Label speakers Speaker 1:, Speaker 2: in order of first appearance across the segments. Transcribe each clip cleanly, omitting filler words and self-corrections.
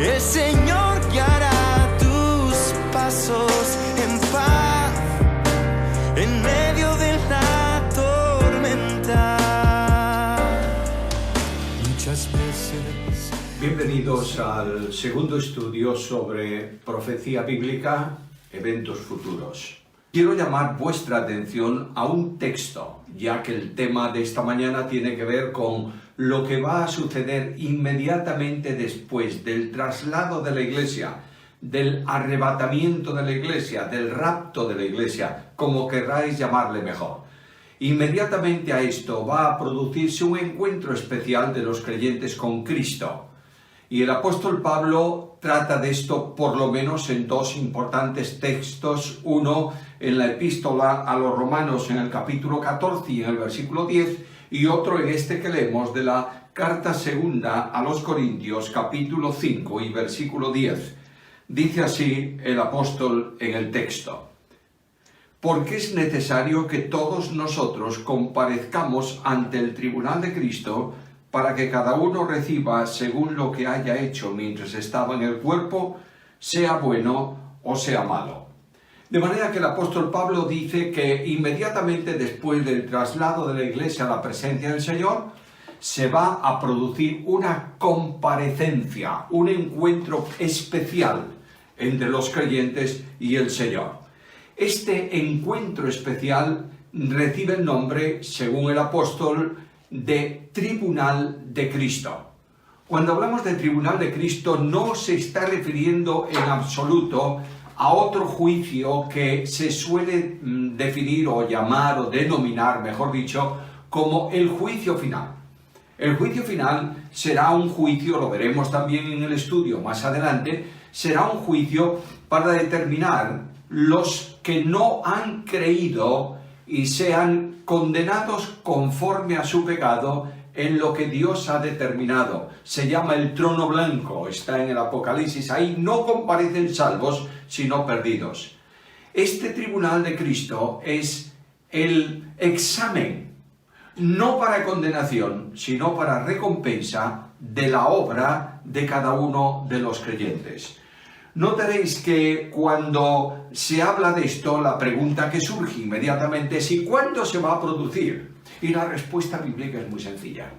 Speaker 1: El Señor guiará tus pasos en paz, en medio de la tormenta. Muchas veces.
Speaker 2: Bienvenidos al segundo estudio sobre profecía bíblica, eventos futuros. Quiero llamar vuestra atención a un texto, ya que el tema de esta mañana tiene que ver con lo que va a suceder inmediatamente después del traslado de la iglesia, del arrebatamiento de la iglesia, del rapto de la iglesia, como querráis llamarle mejor. Inmediatamente a esto va a producirse un encuentro especial de los creyentes con Cristo. Y el apóstol Pablo trata de esto por lo menos en dos importantes textos, uno en la epístola a los romanos en el capítulo 14 y en el versículo 10, y otro en este que leemos de la carta segunda a los Corintios, capítulo 5 y versículo 10. Dice así el apóstol en el texto: porque es necesario que todos nosotros comparezcamos ante el tribunal de Cristo, para que cada uno reciba según lo que haya hecho mientras estaba en el cuerpo, sea bueno o sea malo. De manera que el apóstol Pablo dice que inmediatamente después del traslado de la iglesia a la presencia del Señor, se va a producir una comparecencia, un encuentro especial entre los creyentes y el Señor. Este encuentro especial recibe el nombre, según el apóstol, de Tribunal de Cristo. Cuando hablamos de Tribunal de Cristo, no se está refiriendo en absoluto a otro juicio que se suele definir o llamar o denominar, mejor dicho, como el juicio final. El juicio final será un juicio, lo veremos también en el estudio más adelante, será un juicio para determinar los que no han creído y sean condenados conforme a su pecado en lo que Dios ha determinado. Se llama el trono blanco, está en el Apocalipsis, ahí no comparecen salvos, sino perdidos. Este tribunal de Cristo es el examen, no para condenación, sino para recompensa de la obra de cada uno de los creyentes. Notaréis que cuando se habla de esto, la pregunta que surge inmediatamente es ¿y cuándo se va a producir? Y la respuesta bíblica es muy sencilla.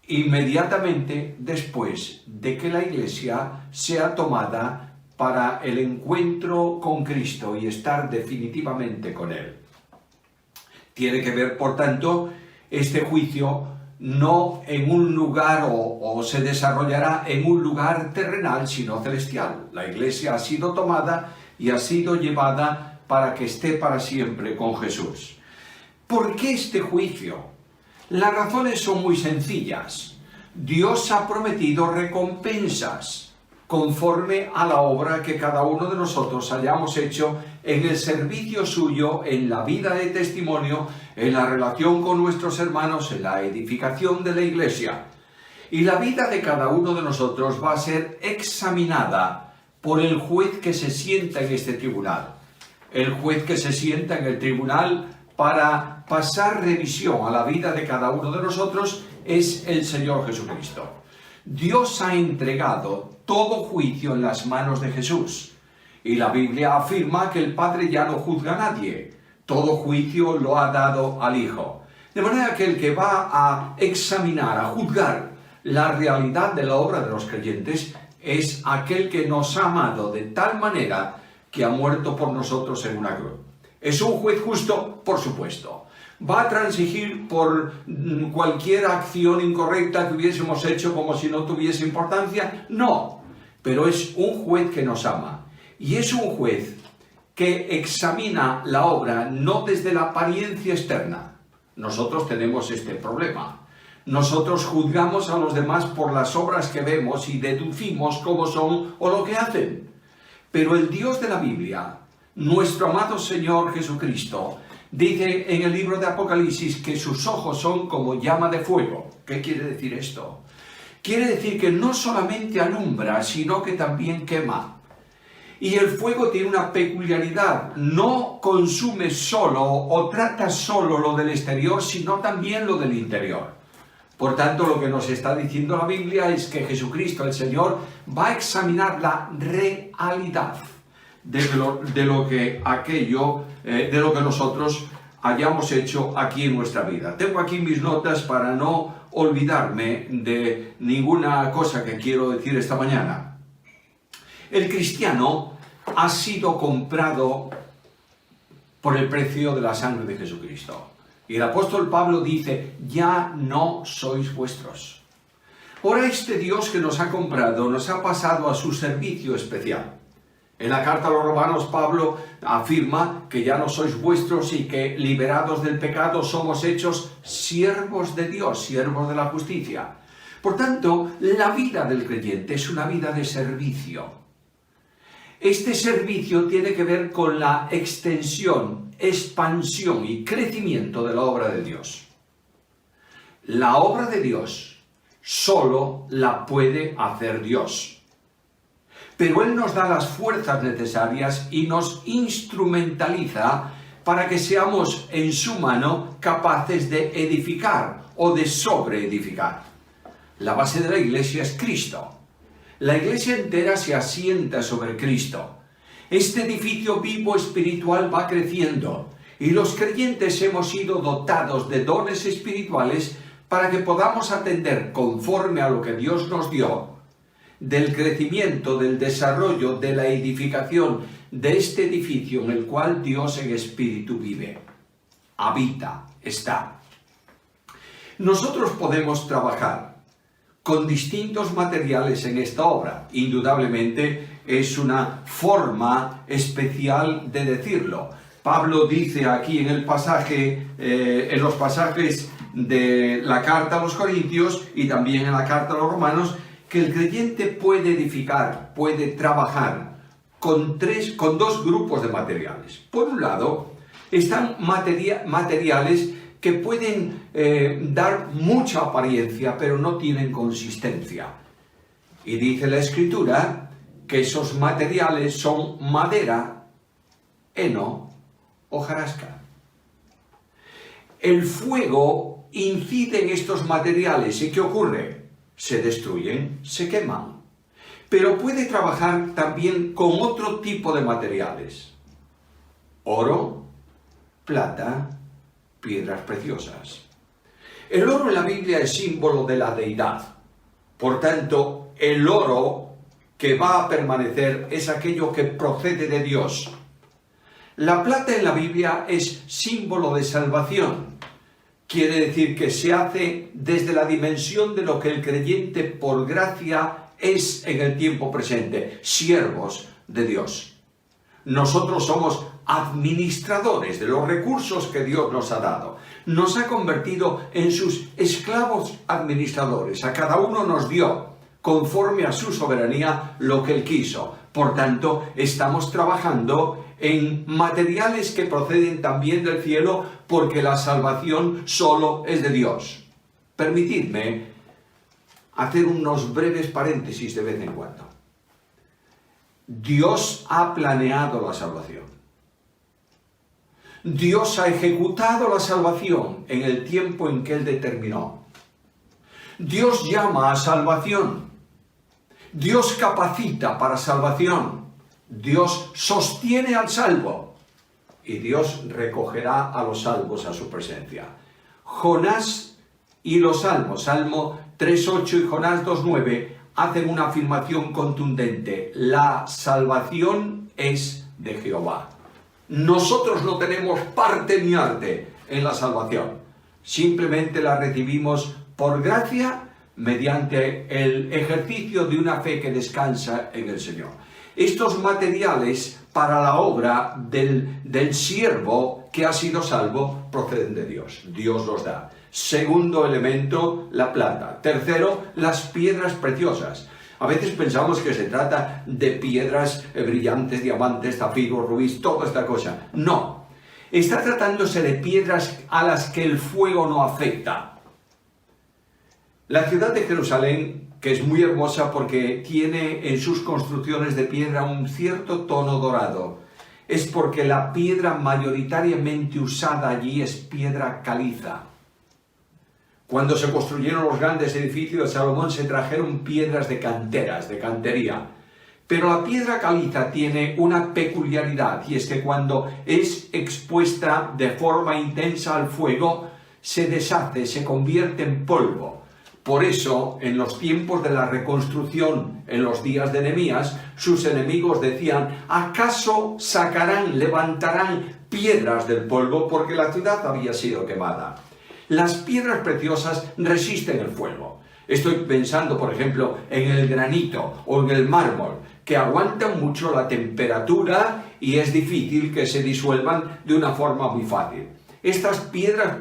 Speaker 2: Inmediatamente después de que la iglesia sea tomada para el encuentro con Cristo y estar definitivamente con Él. Tiene que ver, por tanto, este juicio no en un lugar o se desarrollará en un lugar terrenal, sino celestial. La iglesia ha sido tomada y ha sido llevada para que esté para siempre con Jesús. ¿Por qué este juicio? Las razones son muy sencillas. Dios ha prometido recompensas conforme a la obra que cada uno de nosotros hayamos hecho en el servicio suyo, en la vida de testimonio, en la relación con nuestros hermanos, en la edificación de la iglesia. Y la vida de cada uno de nosotros va a ser examinada por el juez que se sienta en este tribunal. El juez que se sienta en el tribunal para pasar revisión a la vida de cada uno de nosotros es el Señor Jesucristo. Dios ha entregado todo juicio en las manos de Jesús. Y la Biblia afirma que el Padre ya no juzga a nadie. Todo juicio lo ha dado al Hijo. De manera que el que va a examinar, a juzgar la realidad de la obra de los creyentes es aquel que nos ha amado de tal manera que ha muerto por nosotros en una cruz. ¿Es un juez justo? Por supuesto. ¿Va a transigir por cualquier acción incorrecta que hubiésemos hecho como si no tuviese importancia? No, pero es un juez que nos ama. Y es un juez que examina la obra no desde la apariencia externa. Nosotros tenemos este problema. Nosotros juzgamos a los demás por las obras que vemos y deducimos cómo son o lo que hacen. Pero el Dios de la Biblia, nuestro amado Señor Jesucristo, dice en el libro de Apocalipsis que sus ojos son como llama de fuego. ¿Qué quiere decir esto? Quiere decir que no solamente alumbra, sino que también quema. Y el fuego tiene una peculiaridad, no consume solo o trata solo lo del exterior, sino también lo del interior. Por tanto, lo que nos está diciendo la Biblia es que Jesucristo, el Señor, va a examinar la realidad de lo que nosotros hayamos hecho aquí en nuestra vida. Tengo aquí mis notas para no olvidarme de ninguna cosa que quiero decir esta mañana. El cristiano ha sido comprado por el precio de la sangre de Jesucristo. Y el apóstol Pablo dice, ya no sois vuestros. Ahora este Dios que nos ha comprado nos ha pasado a su servicio especial. En la carta a los Romanos, Pablo afirma que ya no sois vuestros y que liberados del pecado somos hechos siervos de Dios, siervos de la justicia. Por tanto, la vida del creyente es una vida de servicio. Este servicio tiene que ver con la extensión, expansión y crecimiento de la obra de Dios. La obra de Dios solo la puede hacer Dios. Pero Él nos da las fuerzas necesarias y nos instrumentaliza para que seamos en su mano capaces de edificar o de sobreedificar. La base de la iglesia es Cristo. La iglesia entera se asienta sobre Cristo. Este edificio vivo espiritual va creciendo y los creyentes hemos sido dotados de dones espirituales para que podamos atender conforme a lo que Dios nos dio del crecimiento, del desarrollo, de la edificación de este edificio en el cual Dios en espíritu vive, habita, está. Nosotros podemos trabajar con distintos materiales en esta obra. Indudablemente es una forma especial de decirlo. Pablo dice aquí en el pasaje, en los pasajes de la carta a los Corintios y también en la carta a los Romanos, que el creyente puede edificar, puede trabajar con dos grupos de materiales. Por un lado, están materiales que pueden dar mucha apariencia, pero no tienen consistencia. Y dice la Escritura que esos materiales son madera, heno, hojarasca. El fuego incide en estos materiales. ¿Y qué ocurre? Se destruyen, se queman. Pero puede trabajar también con otro tipo de materiales. Oro, plata, piedras preciosas. El oro en la Biblia es símbolo de la deidad. Por tanto, el oro que va a permanecer es aquello que procede de Dios. La plata en la Biblia es símbolo de salvación. Quiere decir que se hace desde la dimensión de lo que el creyente por gracia es en el tiempo presente, siervos de Dios. Nosotros somos administradores de los recursos que Dios nos ha dado. Nos ha convertido en sus esclavos administradores. A cada uno nos dio, conforme a su soberanía, lo que Él quiso. Por tanto, estamos trabajando en materiales que proceden también del cielo, porque la salvación solo es de Dios. Permitidme hacer unos breves paréntesis de vez en cuando. Dios ha planeado la salvación. Dios ha ejecutado la salvación en el tiempo en que Él determinó. Dios llama a salvación. Dios capacita para salvación. Dios sostiene al salvo. Y Dios recogerá a los salvos a su presencia. Jonás y los salmos, Salmo 3.8 y Jonás 2.9, hacen una afirmación contundente. La salvación es de Jehová. Nosotros no tenemos parte ni arte en la salvación. Simplemente la recibimos por gracia mediante el ejercicio de una fe que descansa en el Señor. Estos materiales para la obra del siervo que ha sido salvo proceden de Dios. Dios los da. Segundo elemento, la plata. Tercero, las piedras preciosas. A veces pensamos que se trata de piedras brillantes, diamantes, zafiros, rubíes, toda esta cosa. No. Está tratándose de piedras a las que el fuego no afecta. La ciudad de Jerusalén, que es muy hermosa porque tiene en sus construcciones de piedra un cierto tono dorado, es porque la piedra mayoritariamente usada allí es piedra caliza. Cuando se construyeron los grandes edificios de Salomón se trajeron piedras de canteras, de cantería. Pero la piedra caliza tiene una peculiaridad, y es que cuando es expuesta de forma intensa al fuego, se deshace, se convierte en polvo. Por eso, en los tiempos de la reconstrucción, en los días de Nehemías, sus enemigos decían: ¿acaso levantarán piedras del polvo? Porque la ciudad había sido quemada. Las piedras preciosas resisten el fuego. Estoy pensando, por ejemplo, en el granito o en el mármol, que aguantan mucho la temperatura y es difícil que se disuelvan de una forma muy fácil. Estas piedras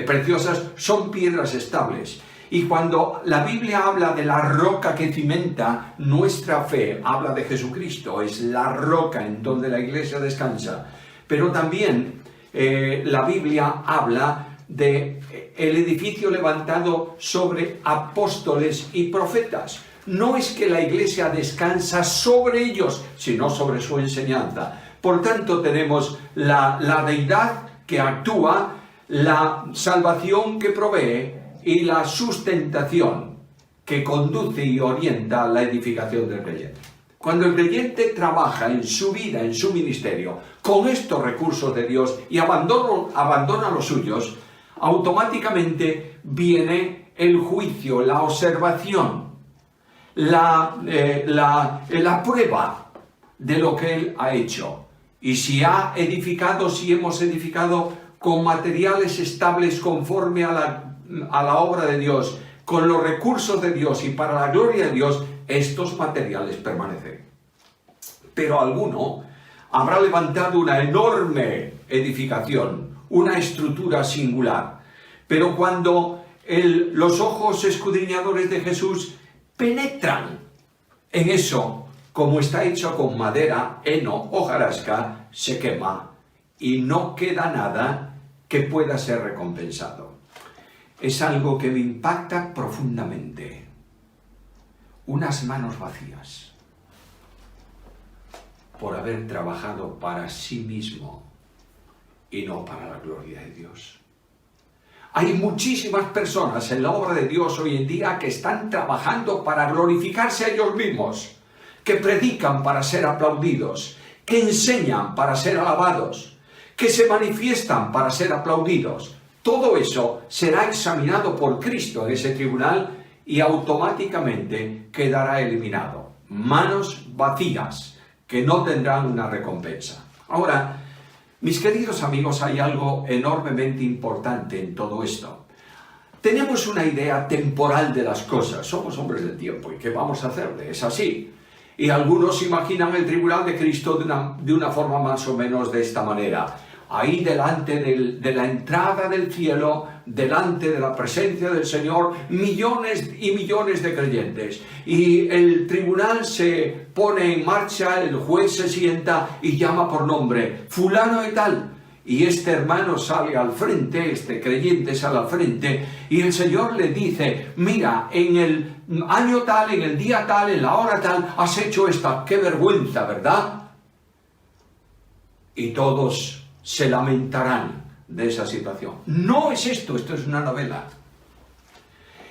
Speaker 2: preciosas son piedras estables. Y cuando la Biblia habla de la roca que cimenta nuestra fe, habla de Jesucristo, es la roca en donde la iglesia descansa. Pero también la Biblia habla de el edificio levantado sobre apóstoles y profetas. No es que la iglesia descansa sobre ellos, sino sobre su enseñanza. Por tanto, tenemos la deidad que actúa, la salvación que provee y la sustentación que conduce y orienta la edificación del creyente. Cuando el creyente trabaja en su vida, en su ministerio, con estos recursos de Dios y abandona los suyos, automáticamente viene el juicio, la observación, la prueba de lo que Él ha hecho. Y si hemos edificado con materiales estables conforme a la obra de Dios, con los recursos de Dios y para la gloria de Dios, estos materiales permanecen. Pero alguno habrá levantado una enorme edificación, una estructura singular. Pero cuando los ojos escudriñadores de Jesús penetran en eso, como está hecho con madera, heno, hojarasca, se quema y no queda nada que pueda ser recompensado. Es algo que me impacta profundamente. Unas manos vacías por haber trabajado para sí mismo y no para la gloria de Dios. Hay muchísimas personas en la obra de Dios hoy en día que están trabajando para glorificarse a ellos mismos, que predican para ser aplaudidos, que enseñan para ser alabados, que se manifiestan para ser aplaudidos. Todo eso será examinado por Cristo en ese tribunal y automáticamente quedará eliminado. Manos vacías que no tendrán una recompensa. Ahora, mis queridos amigos, hay algo enormemente importante en todo esto. Tenemos una idea temporal de las cosas. Somos hombres del tiempo. ¿Y qué vamos a hacerle? Es así. Y algunos imaginan el tribunal de Cristo de una forma más o menos de esta manera. Ahí delante de la entrada del cielo, delante de la presencia del Señor, millones y millones de creyentes. Y el tribunal se pone en marcha, el juez se sienta y llama por nombre, fulano de tal. Y este hermano sale al frente, este creyente sale al frente, y el Señor le dice: mira, en el año tal, en el día tal, en la hora tal, has hecho esta. ¡Qué vergüenza!, ¿verdad? Y todos se lamentarán de esa situación. No es esto es una novela.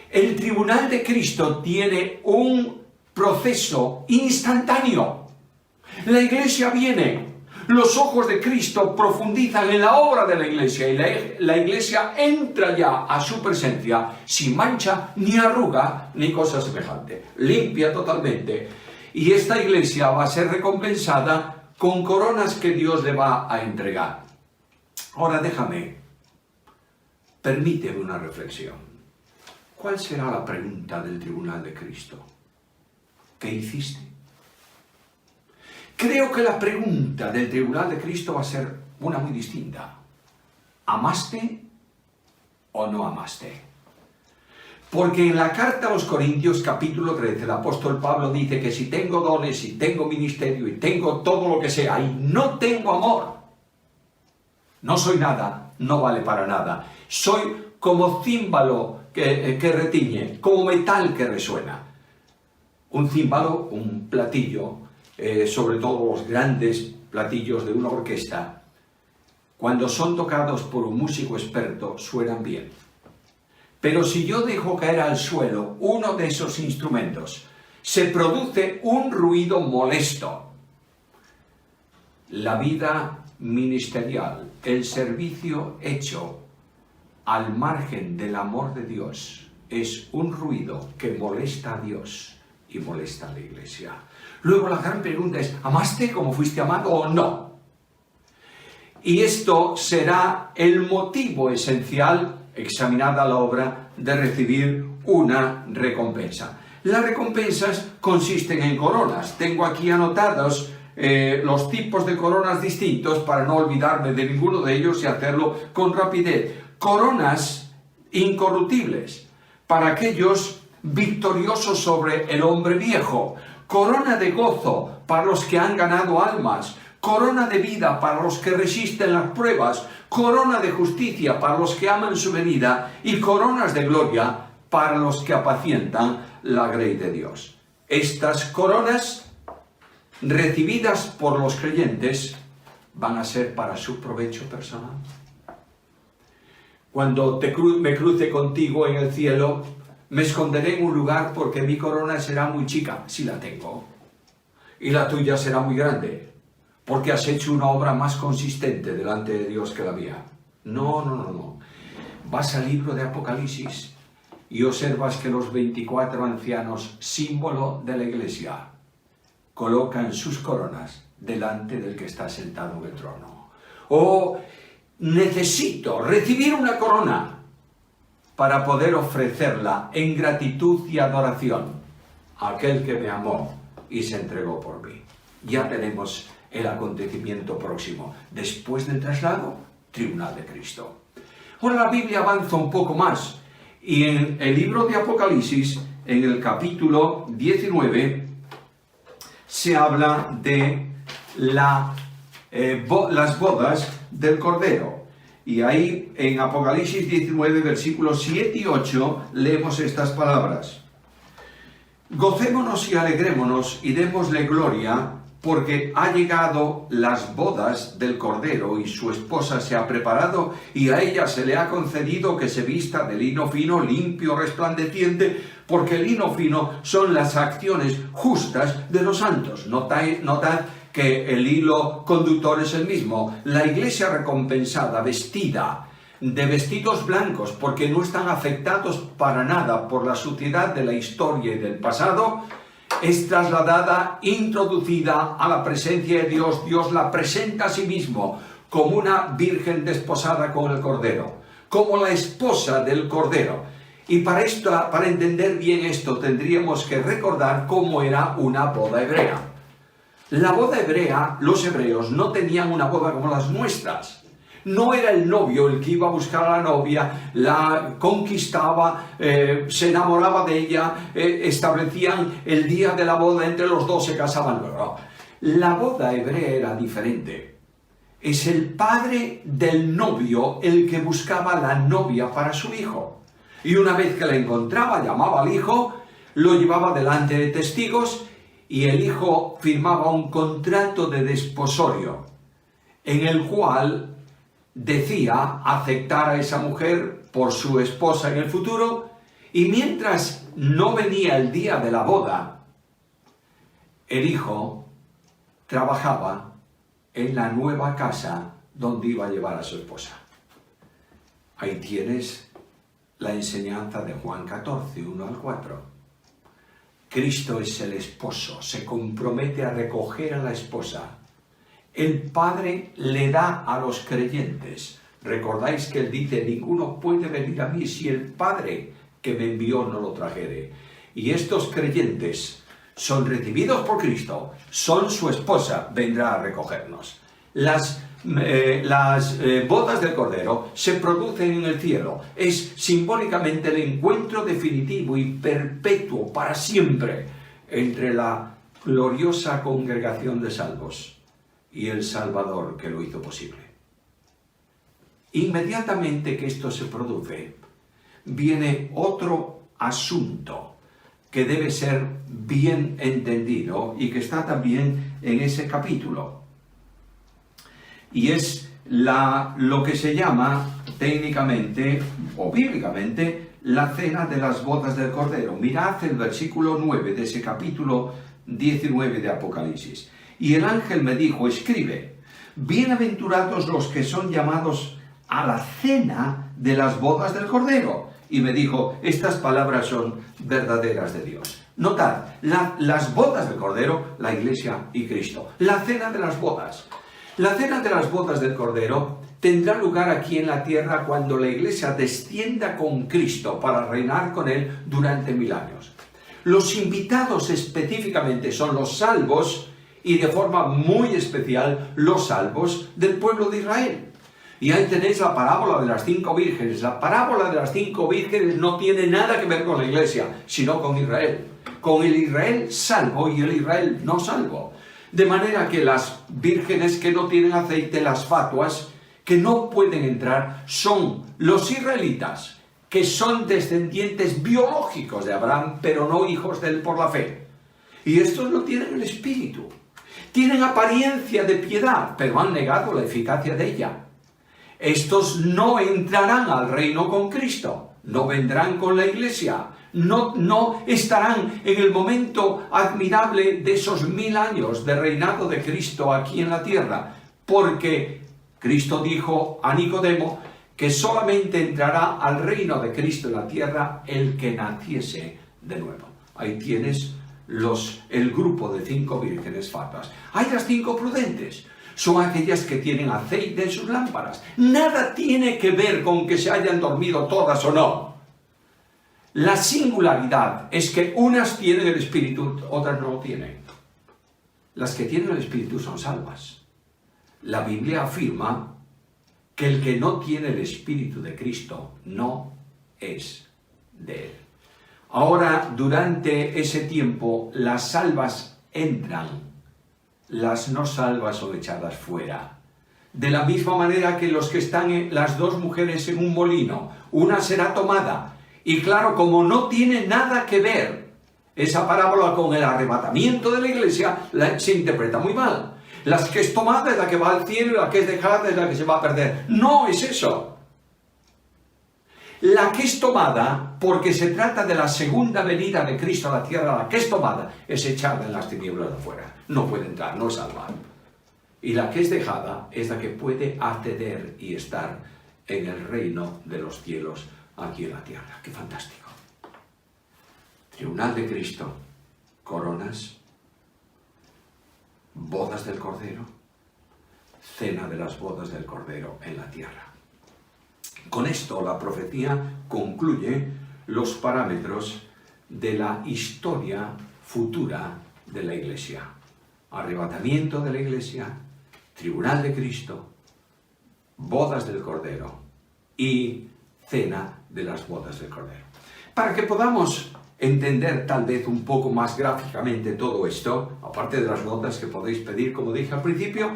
Speaker 2: El tribunal de Cristo tiene un proceso instantáneo. La iglesia viene, los ojos de Cristo profundizan en la obra de la iglesia y la iglesia entra ya a su presencia sin mancha, ni arruga, ni cosa semejante. Limpia totalmente. Y esta iglesia va a ser recompensada con coronas que Dios le va a entregar. Ahora permíteme una reflexión. ¿Cuál será la pregunta del tribunal de Cristo? ¿Qué hiciste? Creo que la pregunta del tribunal de Cristo va a ser una muy distinta. ¿Amaste o no amaste? Porque en la carta a los Corintios, capítulo 13, el apóstol Pablo dice que si tengo dones, si tengo ministerio y tengo todo lo que sea y no tengo amor, no soy nada, no vale para nada. Soy como címbalo que retiñe, como metal que resuena. Un címbalo, un platillo, sobre todo los grandes platillos de una orquesta, cuando son tocados por un músico experto, suenan bien. Pero si yo dejo caer al suelo uno de esos instrumentos, se produce un ruido molesto. La vida ministerial, el servicio hecho al margen del amor de Dios, es un ruido que molesta a Dios y molesta a la iglesia. Luego la gran pregunta es, ¿amaste como fuiste amado o no? Y esto será el motivo esencial, examinada la obra, de recibir una recompensa. Las recompensas consisten en coronas. Tengo aquí anotados los tipos de coronas distintos para no olvidarme de ninguno de ellos y hacerlo con rapidez. Coronas incorruptibles para aquellos victoriosos sobre el hombre viejo. Corona de gozo para los que han ganado almas. Corona de vida para los que resisten las pruebas. Corona de justicia para los que aman su venida. Y coronas de gloria para los que apacientan la grey de Dios. Estas coronas, recibidas por los creyentes, van a ser para su provecho personal. Cuando me cruce contigo en el cielo, me esconderé en un lugar porque mi corona será muy chica, si la tengo, y la tuya será muy grande, porque has hecho una obra más consistente delante de Dios que la mía. No. Vas al libro de Apocalipsis y observas que los 24 ancianos, símbolo de la iglesia, colocan sus coronas delante del que está sentado en el trono. Necesito recibir una corona para poder ofrecerla en gratitud y adoración a aquel que me amó y se entregó por mí. Ya tenemos el acontecimiento próximo. Después del traslado, tribunal de Cristo. Ahora la Biblia avanza un poco más y en el libro de Apocalipsis, en el capítulo 19, se habla de las bodas del Cordero. Y ahí en Apocalipsis 19, versículos 7 y 8, leemos estas palabras. Gocémonos y alegrémonos y démosle gloria, porque ha llegado las bodas del Cordero y su esposa se ha preparado y a ella se le ha concedido que se vista de lino fino, limpio, resplandeciente, porque el lino fino son las acciones justas de los santos. Notad que el hilo conductor es el mismo. La iglesia recompensada, vestida de vestidos blancos, porque no están afectados para nada por la suciedad de la historia y del pasado, es trasladada, introducida a la presencia de Dios. Dios la presenta a sí mismo como una virgen desposada con el Cordero, como la esposa del Cordero. Y para entender bien esto, tendríamos que recordar cómo era una boda hebrea. La boda hebrea, los hebreos no tenían una boda como las nuestras. No era el novio el que iba a buscar a la novia, la conquistaba, se enamoraba de ella, establecían el día de la boda, entre los dos se casaban. No. La boda hebrea era diferente. Es el padre del novio el que buscaba la novia para su hijo. Y una vez que la encontraba, llamaba al hijo, lo llevaba delante de testigos y el hijo firmaba un contrato de desposorio en el cual decía aceptar a esa mujer por su esposa en el futuro, y mientras no venía el día de la boda, el hijo trabajaba en la nueva casa donde iba a llevar a su esposa. Ahí tienes la enseñanza de Juan 14, 1 al 4. Cristo es el esposo, se compromete a recoger a la esposa. El Padre le da a los creyentes. Recordáis que Él dice, ninguno puede venir a mí si el Padre que me envió no lo trajere. Y estos creyentes son recibidos por Cristo, son su esposa, vendrá a recogernos. Las bodas del Cordero se producen en el cielo. Es simbólicamente el encuentro definitivo y perpetuo para siempre entre la gloriosa congregación de salvos y el Salvador que lo hizo posible. Inmediatamente que esto se produce, viene otro asunto que debe ser bien entendido y que está también en ese capítulo. Y es lo que se llama técnicamente o bíblicamente la cena de las bodas del Cordero. Mirad el versículo 9 de ese capítulo 19 de Apocalipsis. Y el ángel me dijo, escribe, bienaventurados los que son llamados a la cena de las bodas del Cordero. Y me dijo, estas palabras son verdaderas de Dios. Notad, las bodas del Cordero, la Iglesia y Cristo. La cena de las bodas. La cena de las bodas del Cordero tendrá lugar aquí en la tierra cuando la Iglesia descienda con Cristo para reinar con Él durante 1000 años. Los invitados específicamente son los salvos y de forma muy especial los salvos del pueblo de Israel. Y ahí tenéis la parábola de las 5 vírgenes. La parábola de las 5 vírgenes no tiene nada que ver con la Iglesia, sino con Israel. Con el Israel salvo y el Israel no salvo. De manera que las vírgenes que no tienen aceite, las fatuas, que no pueden entrar, son los israelitas, que son descendientes biológicos de Abraham, pero no hijos de él por la fe. Y estos no tienen el espíritu. Tienen apariencia de piedad, pero han negado la eficacia de ella. Estos no entrarán al reino con Cristo, no vendrán con la Iglesia, no estarán en el momento admirable de esos 1000 años de reinado de Cristo aquí en la tierra, porque Cristo dijo a Nicodemo que solamente entrará al reino de Cristo en la tierra el que naciese de nuevo. Ahí tienes el grupo de 5 vírgenes fatuas. Hay las 5 prudentes. Son aquellas que tienen aceite en sus lámparas. Nada tiene que ver con que se hayan dormido todas o no. La singularidad es que unas tienen el Espíritu, otras no lo tienen. Las que tienen el Espíritu son salvas. La Biblia afirma que el que no tiene el Espíritu de Cristo no es de Él. Ahora, durante ese tiempo, las salvas entran. Las no salvas son echadas fuera. De la misma manera que los que están las 2 mujeres en un molino, una será tomada. Y claro, como no tiene nada que ver esa parábola con el arrebatamiento de la Iglesia, se interpreta muy mal. Las que es tomada es la que va al cielo y la que es dejada es la que se va a perder. No es eso. La que es tomada, porque se trata de la segunda venida de Cristo a la tierra, la que es tomada es echada en las tinieblas de afuera. No puede entrar, no es salva. Y la que es dejada es la que puede acceder y estar en el reino de los cielos aquí en la tierra. ¡Qué fantástico! Tribunal de Cristo, coronas, bodas del Cordero, cena de las bodas del Cordero en la tierra. Con esto la profecía concluye los parámetros de la historia futura de la Iglesia. Arrebatamiento de la Iglesia, tribunal de Cristo, bodas del Cordero y cena de las bodas del Cordero. Para que podamos entender tal vez un poco más gráficamente todo esto, aparte de las notas que podéis pedir, como dije al principio,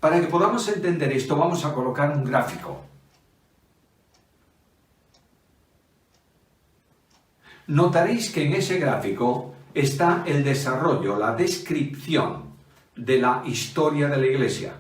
Speaker 2: para que podamos entender esto vamos a colocar un gráfico. Notaréis que en ese gráfico está el desarrollo, la descripción de la historia de la Iglesia.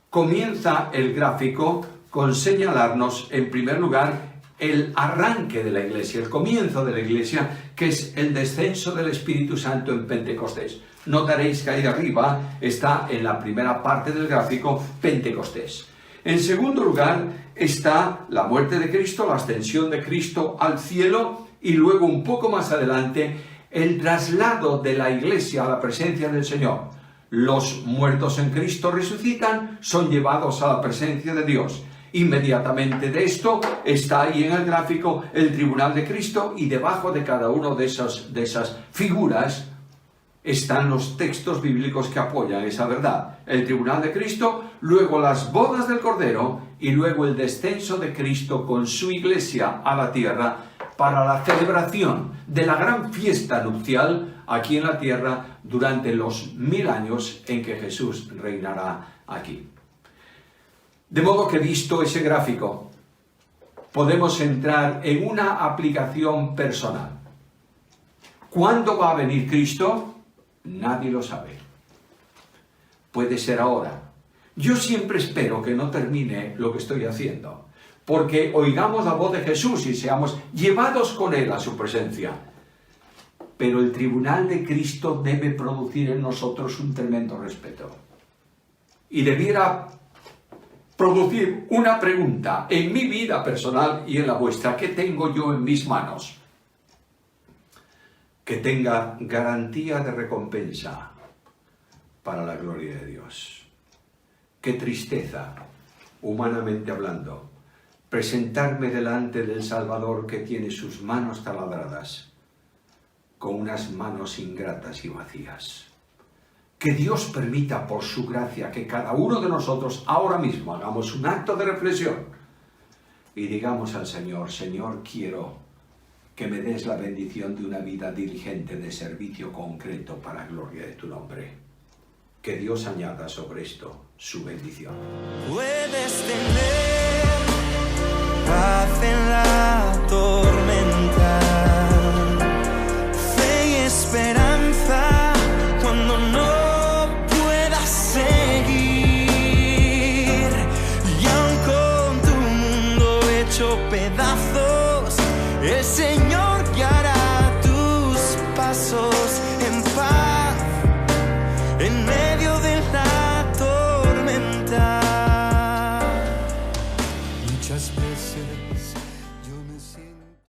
Speaker 2: Comienza el gráfico con señalarnos, en primer lugar, el arranque de la Iglesia, el comienzo de la Iglesia, que es el descenso del Espíritu Santo en Pentecostés. Notaréis que ahí arriba está en la primera parte del gráfico Pentecostés. En segundo lugar está la muerte de Cristo, la ascensión de Cristo al cielo y luego un poco más adelante el traslado de la Iglesia a la presencia del Señor. Los muertos en Cristo resucitan, son llevados a la presencia de Dios. Inmediatamente de esto está ahí en el gráfico el tribunal de Cristo y debajo de cada uno de esas figuras están los textos bíblicos que apoyan esa verdad. El tribunal de Cristo, luego las bodas del Cordero y luego el descenso de Cristo con su Iglesia a la tierra para la celebración de la gran fiesta nupcial aquí en la tierra durante los 1000 años en que Jesús reinará aquí. De modo que, visto ese gráfico, podemos entrar en una aplicación personal. ¿Cuándo va a venir Cristo? Nadie lo sabe. Puede ser ahora. Yo siempre espero que no termine lo que estoy haciendo, porque oigamos la voz de Jesús y seamos llevados con Él a su presencia. Pero el tribunal de Cristo debe producir en nosotros un tremendo respeto. Y debiera producir una pregunta en mi vida personal y en la vuestra. ¿Qué tengo yo en mis manos? Que tenga garantía de recompensa para la gloria de Dios. Qué tristeza, humanamente hablando, presentarme delante del Salvador que tiene sus manos taladradas, con unas manos ingratas y vacías. Que Dios permita por su gracia que cada uno de nosotros ahora mismo hagamos un acto de reflexión y digamos al Señor: Señor, quiero que me des la bendición de una vida diligente de servicio concreto para la gloria de tu nombre. Que Dios añada sobre esto su bendición.
Speaker 1: Puedes tener paz en la tormenta, fe y esperanza cuando no puedas seguir, y aun con tu mundo hecho pedazos, el Señor guiará tus pasos.